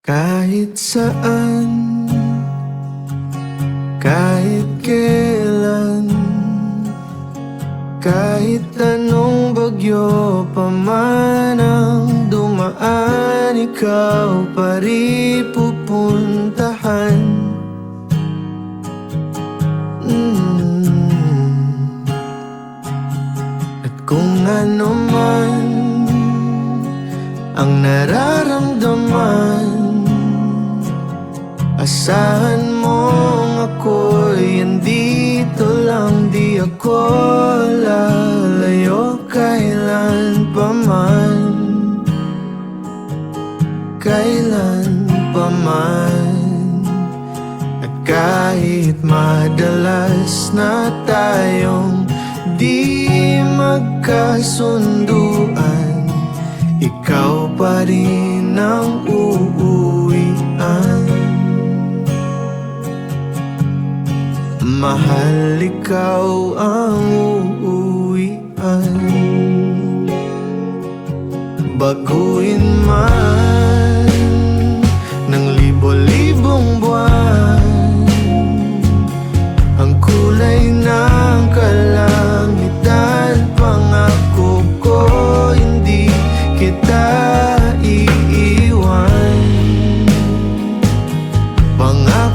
Kahit saan, kahit kailan, kahit anong bagyo pa man ang dumaan, ikaw pa rin pupuntahan. At kung ano man ang nararamdaman, asahan mong ako'y andito lang, di ako lalayo kailan pa man, kailan pa man. At kahit madalas na tayong di magkasunduan, ikaw pa rin ang uuwian. Mahal, ikaw ang uuwian. Baguhin man ng libo-libong buwan ang kulay ng kalangitan, pangako ko hindi kita iiwan. Pangako